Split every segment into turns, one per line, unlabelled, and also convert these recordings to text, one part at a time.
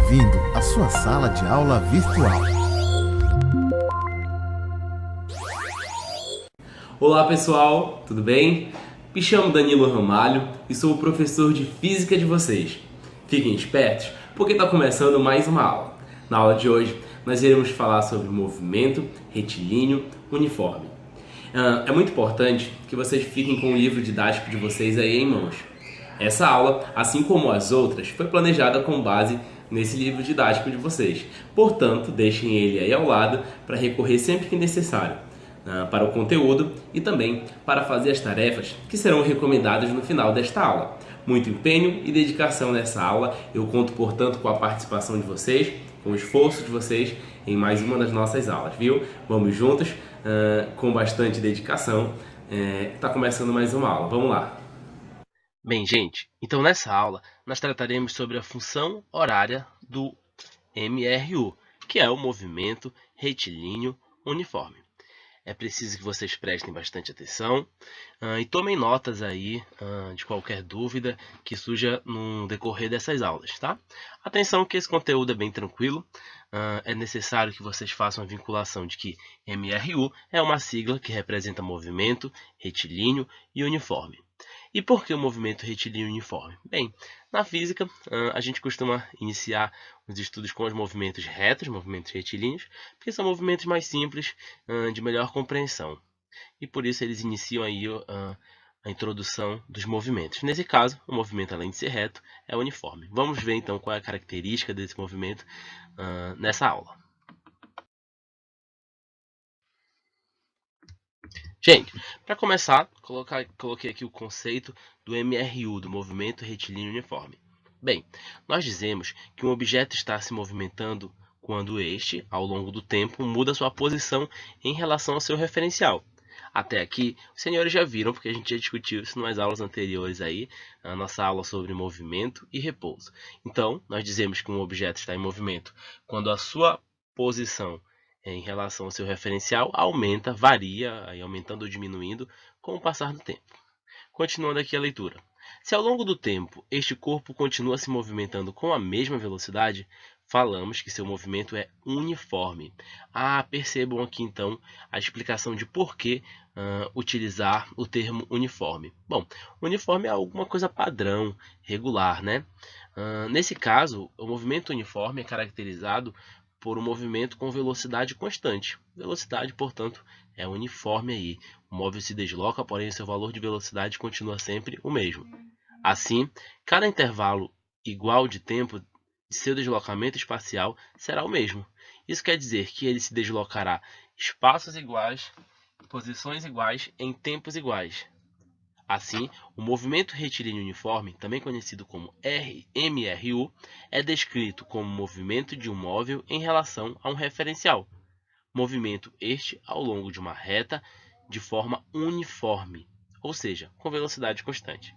bem-vindo à sua sala de aula virtual.
Olá pessoal, tudo bem? Me chamo Danilo Ramalho e sou o professor de Física de vocês. Fiquem espertos porque está começando mais uma aula. Na aula de hoje nós iremos falar sobre movimento retilíneo uniforme. É muito importante que vocês fiquem com o livro didático de vocês aí em mãos. Essa aula, assim como as outras, foi planejada com base nesse livro didático de vocês. Portanto, deixem ele aí ao lado para recorrer sempre que necessário para o conteúdo e também para fazer as tarefas que serão recomendadas no final desta aula. Muito empenho e dedicação nessa aula. Eu conto, portanto, com a participação de vocês, com o esforço de vocês em mais uma das nossas aulas, viu? Vamos juntos, com bastante dedicação. Está começando mais uma aula. Vamos lá! Bem, gente, então nessa aula nós trataremos sobre a função horária do MRU, que é o movimento retilíneo uniforme. É preciso que vocês prestem bastante atenção e tomem notas aí de qualquer dúvida que surja no decorrer dessas aulas, tá? Atenção que esse conteúdo é bem tranquilo. É necessário que vocês façam a vinculação de que MRU é uma sigla que representa movimento retilíneo e uniforme. E por que o movimento retilíneo uniforme? Bem, na física a gente costuma iniciar os estudos com os movimentos retos, movimentos retilíneos, porque são movimentos mais simples, de melhor compreensão. E por isso eles iniciam aí a introdução dos movimentos. Nesse caso, o movimento, além de ser reto, é uniforme. Vamos ver então qual é a característica desse movimento nessa aula. Gente, para começar, coloquei aqui o conceito do MRU, do movimento retilíneo uniforme. Bem, nós dizemos que um objeto está se movimentando quando este, ao longo do tempo, muda sua posição em relação ao seu referencial. Até aqui, os senhores já viram, porque a gente já discutiu isso nas aulas anteriores aí, a nossa aula sobre movimento e repouso. Então, nós dizemos que um objeto está em movimento quando a sua posição em relação ao seu referencial aumenta, varia, aí aumentando ou diminuindo com o passar do tempo. Continuando aqui a leitura. Se ao longo do tempo este corpo continua se movimentando com a mesma velocidade, falamos que seu movimento é uniforme. Percebam aqui então a explicação de por que utilizar o termo uniforme. Bom, uniforme é alguma coisa padrão, regular, né? Nesse caso, o movimento uniforme é caracterizado por um movimento com velocidade constante. Velocidade, portanto, é uniforme aí. O móvel se desloca, porém seu valor de velocidade continua sempre o mesmo. Assim, cada intervalo igual de tempo de seu deslocamento espacial será o mesmo. Isso quer dizer que ele se deslocará espaços iguais, posições iguais, em tempos iguais. Assim, o movimento retilíneo uniforme, também conhecido como MRU, é descrito como movimento de um móvel em relação a um referencial. Movimento este ao longo de uma reta de forma uniforme, ou seja, com velocidade constante.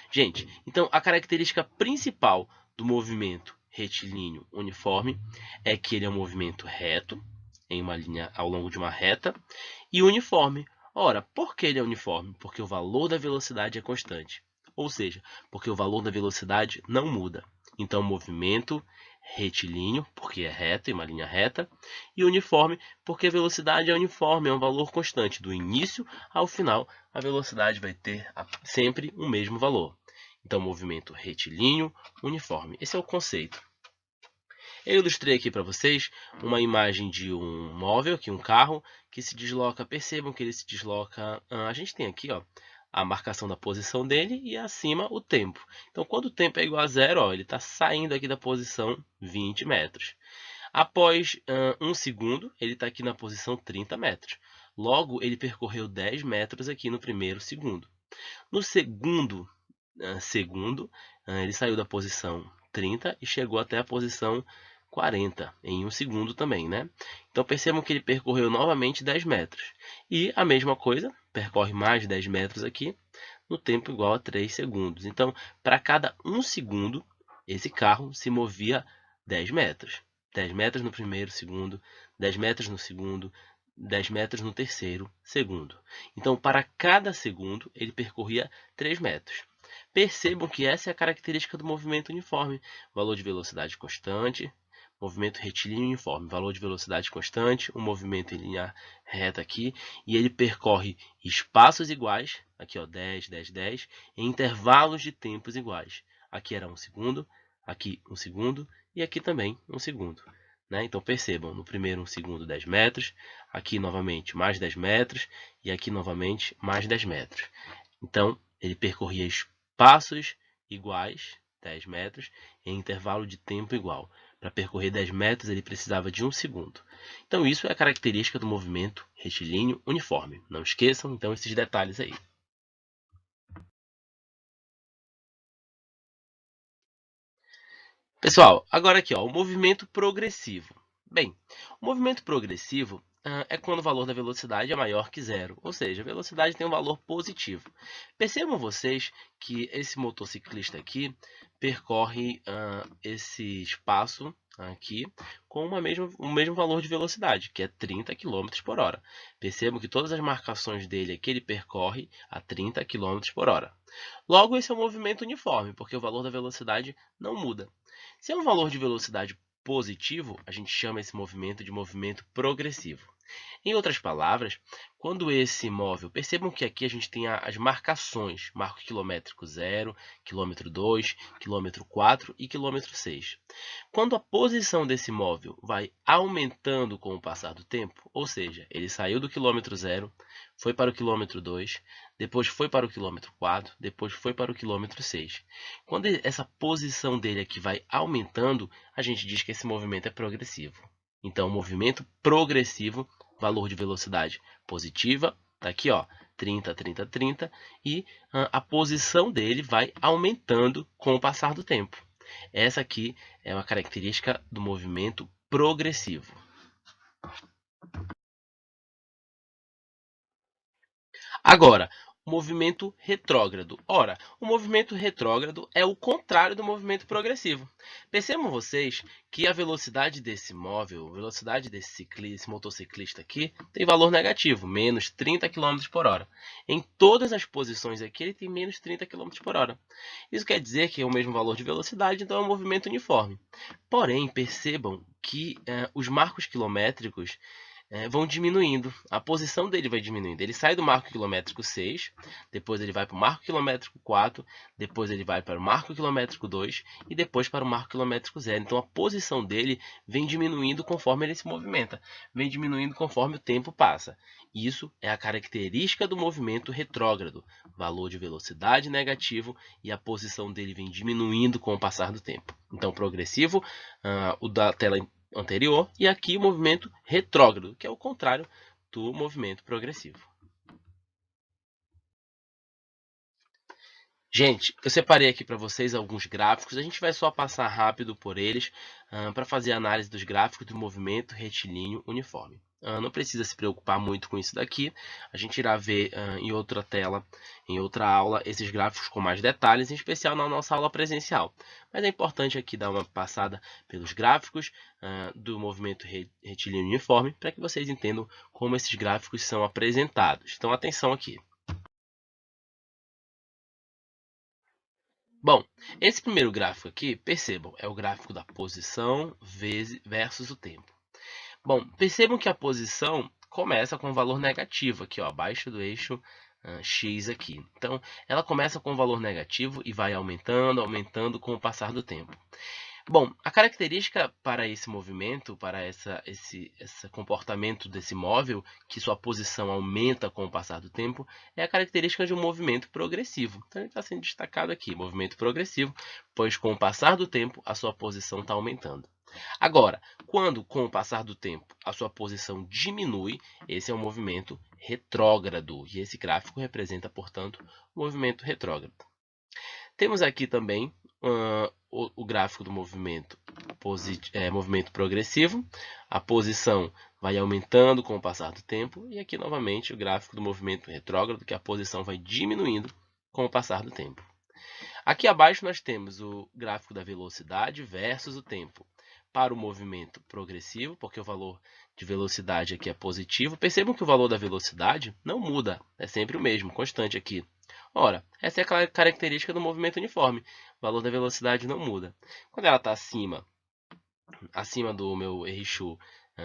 Gente, então a característica principal do movimento retilíneo uniforme é que ele é um movimento reto, em uma linha ao longo de uma reta, e uniforme. Ora, por que ele é uniforme? Porque o valor da velocidade é constante, ou seja, porque o valor da velocidade não muda. Então, o movimento retilíneo, porque é reto, em uma linha reta, e uniforme, porque a velocidade é uniforme, é um valor constante. Do início ao final, a velocidade vai ter sempre o mesmo valor. Então, movimento retilíneo uniforme. Esse é o conceito. Eu ilustrei aqui para vocês uma imagem de um móvel, aqui um carro, que se desloca. Percebam que ele se desloca. A gente tem aqui a marcação da posição dele e acima o tempo. Então, quando o tempo é igual a zero, ele está saindo aqui da posição 20 metros. Após 1 segundo, ele está aqui na posição 30 metros. Logo, ele percorreu 10 metros aqui no primeiro segundo. No segundo segundo, ele saiu da posição 30 e chegou até a posição 40 em 1 segundo também, né? Então percebam que ele percorreu novamente 10 metros. E a mesma coisa, percorre mais 10 metros aqui, no tempo igual a 3 segundos. Então, para cada 1 segundo, esse carro se movia 10 metros. 10 metros no primeiro segundo, 10 metros no segundo, 10 metros no terceiro segundo. Então, para cada segundo, ele percorria 3 metros. Percebam que essa é a característica do movimento uniforme. Valor de velocidade constante, movimento retilíneo uniforme. Valor de velocidade constante, um movimento em linha reta aqui, e ele percorre espaços iguais, aqui ó, 10, 10, 10, em intervalos de tempos iguais. Aqui era 1 segundo, aqui 1 segundo, e aqui também 1 segundo. Então percebam, no primeiro 1 segundo 10 metros, aqui novamente mais 10 metros, e aqui novamente mais 10 metros. Então, ele percorria espaços iguais, 10 metros, em intervalo de tempo igual. Para percorrer 10 metros, ele precisava de 1 segundo. Então, isso é a característica do movimento retilíneo uniforme. Não esqueçam, então, esses detalhes aí. Pessoal, agora aqui, ó, o movimento progressivo. Bem, o movimento progressivo é quando o valor da velocidade é maior que zero, ou seja, a velocidade tem um valor positivo. Percebam vocês que esse motociclista aqui percorre esse espaço aqui com o mesmo valor de velocidade, que é 30 km por hora. Percebam que todas as marcações dele aqui ele percorre a 30 km por hora. Logo, esse é um movimento uniforme, porque o valor da velocidade não muda. Se é um valor de velocidade positivo, a gente chama esse movimento de movimento progressivo. Em outras palavras, quando esse móvel, percebam que aqui a gente tem as marcações, marco quilométrico 0, quilômetro 2, quilômetro 4 e quilômetro 6. Quando a posição desse móvel vai aumentando com o passar do tempo, ou seja, ele saiu do quilômetro 0, foi para o quilômetro 2, depois foi para o quilômetro 4, depois foi para o quilômetro 6. Quando essa posição dele aqui vai aumentando, a gente diz que esse movimento é progressivo. Então, movimento progressivo, valor de velocidade positiva, está aqui, ó, 30, 30, 30, e a posição dele vai aumentando com o passar do tempo. Essa aqui é uma característica do movimento progressivo. Agora, o movimento retrógrado. Ora, o movimento retrógrado é o contrário do movimento progressivo. Percebam vocês que a velocidade desse móvel, a velocidade desse motociclista aqui, tem valor negativo, menos 30 km por hora. Em todas as posições aqui, ele tem menos 30 km por hora. Isso quer dizer que é o mesmo valor de velocidade, então é um movimento uniforme. Porém, percebam que os marcos quilométricos vão diminuindo, a posição dele vai diminuindo. Ele sai do marco quilométrico 6, depois ele vai para o marco quilométrico 4, depois ele vai para o marco quilométrico 2 e depois para o marco quilométrico 0. Então a posição dele vem diminuindo conforme ele se movimenta, vem diminuindo conforme o tempo passa. Isso é a característica do movimento retrógrado, valor de velocidade negativo e a posição dele vem diminuindo com o passar do tempo. Então progressivo, o da tela anterior, e aqui o movimento retrógrado, que é o contrário do movimento progressivo. Gente, eu separei aqui para vocês alguns gráficos, a gente vai só passar rápido por eles para fazer a análise dos gráficos do movimento retilíneo uniforme. Não precisa se preocupar muito com isso daqui, a gente irá ver em outra tela, em outra aula, esses gráficos com mais detalhes, em especial na nossa aula presencial. Mas é importante aqui dar uma passada pelos gráficos do movimento retilíneo uniforme, para que vocês entendam como esses gráficos são apresentados. Então, atenção aqui. Bom, esse primeiro gráfico aqui, percebam, é o gráfico da posição versus o tempo. Bom, percebam que a posição começa com um valor negativo aqui, ó, abaixo do eixo X aqui. Então, ela começa com um valor negativo e vai aumentando, aumentando com o passar do tempo. Bom, a característica para esse movimento, para esse comportamento desse móvel, que sua posição aumenta com o passar do tempo, é a característica de um movimento progressivo. Então, ele está sendo destacado aqui, movimento progressivo, pois com o passar do tempo, a sua posição está aumentando. Agora, quando com o passar do tempo a sua posição diminui, esse é um movimento retrógrado. E esse gráfico representa, portanto, o movimento retrógrado. Temos aqui também o gráfico do movimento progressivo. A posição vai aumentando com o passar do tempo. E aqui, novamente, o gráfico do movimento retrógrado, que a posição vai diminuindo com o passar do tempo. Aqui abaixo nós temos o gráfico da velocidade versus o tempo. Para o movimento progressivo, porque o valor de velocidade aqui é positivo. Percebam que o valor da velocidade não muda, é sempre o mesmo, constante aqui. Ora, essa é a característica do movimento uniforme. O valor da velocidade não muda. Quando ela está acima do meu eixo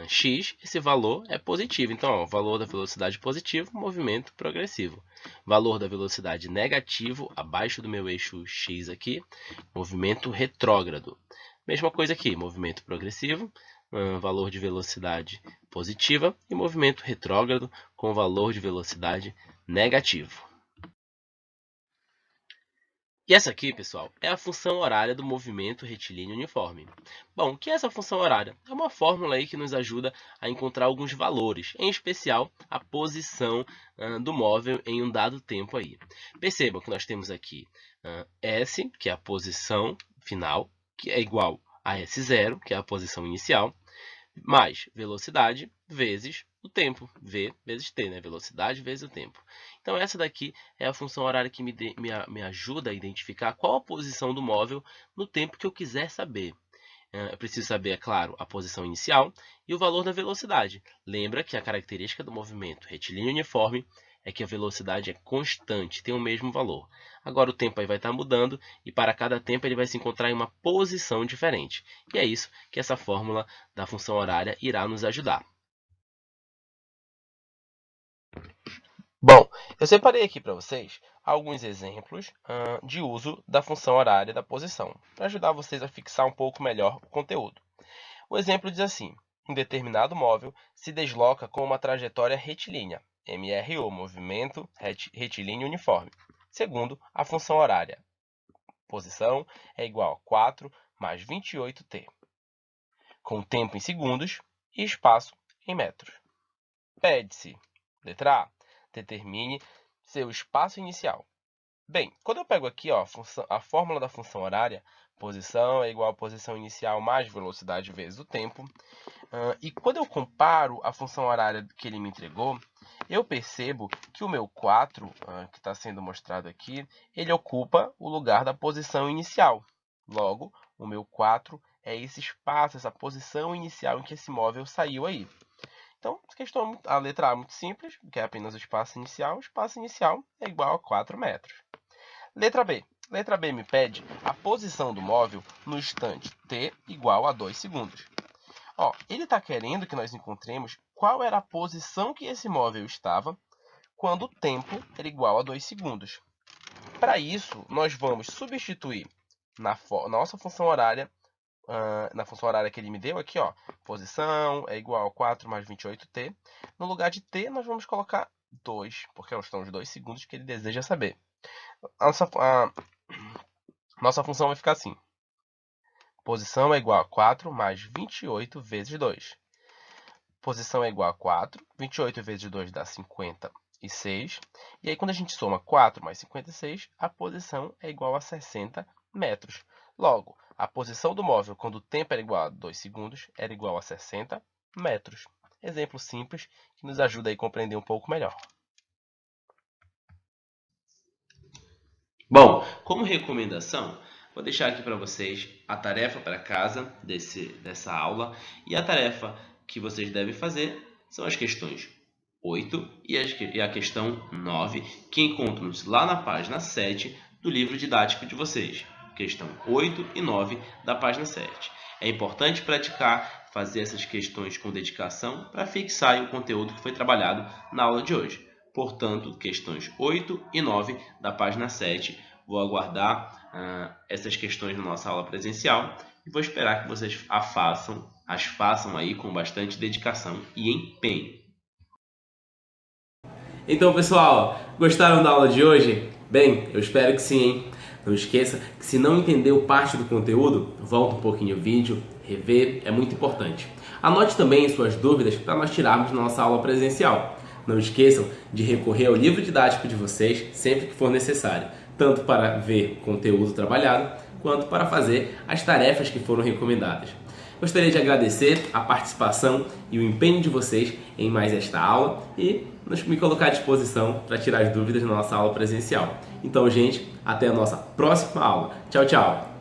x, esse valor é positivo. Então, ó, o valor da velocidade positivo, movimento progressivo. Valor da velocidade negativo, abaixo do meu eixo x aqui, movimento retrógrado. Mesma coisa aqui, movimento progressivo, valor de velocidade positiva e movimento retrógrado com valor de velocidade negativo. E essa aqui, pessoal, é a função horária do movimento retilíneo uniforme. Bom, o que é essa função horária? É uma fórmula aí que nos ajuda a encontrar alguns valores, em especial a posição do móvel em um dado tempo aí. Percebam que nós temos aqui S, que é a posição final, que é igual a S0, que é a posição inicial, mais velocidade vezes o tempo, v vezes t, né? Velocidade vezes o tempo. Então essa daqui é a função horária que me ajuda a identificar qual a posição do móvel no tempo que eu quiser saber. Eu preciso saber, é claro, a posição inicial e o valor da velocidade. Lembra que a característica do movimento retilíneo uniforme é que a velocidade é constante, tem o mesmo valor. Agora o tempo aí vai estar mudando e para cada tempo ele vai se encontrar em uma posição diferente. E é isso que essa fórmula da função horária irá nos ajudar. Bom, eu separei aqui para vocês alguns exemplos de uso da função horária da posição, para ajudar vocês a fixar um pouco melhor o conteúdo. O exemplo diz assim: um determinado móvel se desloca com uma trajetória retilínea, MRU, movimento retilíneo uniforme, segundo a função horária. Posição é igual a 4 mais 28t, com tempo em segundos e espaço em metros. Pede-se, letra A, determine seu espaço inicial. Bem, quando eu pego aqui ó, a fórmula da função horária, posição é igual a posição inicial mais velocidade vezes o tempo, e quando eu comparo a função horária que ele me entregou, eu percebo que o meu 4, que está sendo mostrado aqui, ele ocupa o lugar da posição inicial. Logo, o meu 4 é esse espaço, essa posição inicial em que esse móvel saiu aí. Então, a letra A é muito simples, que é apenas o espaço inicial. O espaço inicial é igual a 4 metros. Letra B. Letra B me pede a posição do móvel no instante t igual a 2 segundos. Ó, ele está querendo que nós encontremos qual era a posição que esse móvel estava quando o tempo era igual a 2 segundos. Para isso, nós vamos substituir na nossa função horária, na função horária que ele me deu aqui, ó, posição é igual a 4 mais 28t. No lugar de t, nós vamos colocar 2, porque são os 2 segundos que ele deseja saber. Nossa função vai ficar assim. Posição é igual a 4 mais 28 vezes 2. Posição é igual a 4, 28 vezes 2 dá 56. E aí, quando a gente soma 4 mais 56, a posição é igual a 60 metros. Logo, a posição do móvel quando o tempo era igual a 2 segundos era igual a 60 metros. Exemplo simples que nos ajuda a compreender um pouco melhor. Bom, como recomendação, vou deixar aqui para vocês a tarefa para casa dessa aula, e a tarefa que vocês devem fazer são as questões 8 e a questão 9, que encontram-se lá na página 7 do livro didático de vocês. Questão 8 e 9 da página 7. É importante praticar, fazer essas questões com dedicação para fixar o conteúdo que foi trabalhado na aula de hoje. Portanto, questões 8 e 9 da página 7. Vou aguardar essas questões na nossa aula presencial e vou esperar que vocês as façam aí com bastante dedicação e empenho. Então, pessoal, gostaram da aula de hoje? Bem, eu espero que sim, hein? Não esqueça que se não entendeu parte do conteúdo, volta um pouquinho o vídeo, rever, é muito importante. Anote também suas dúvidas para nós tirarmos na nossa aula presencial. Não esqueçam de recorrer ao livro didático de vocês sempre que for necessário, tanto para ver conteúdo trabalhado, quanto para fazer as tarefas que foram recomendadas. Gostaria de agradecer a participação e o empenho de vocês em mais esta aula e me colocar à disposição para tirar as dúvidas na nossa aula presencial. Então, gente, até a nossa próxima aula. Tchau, tchau!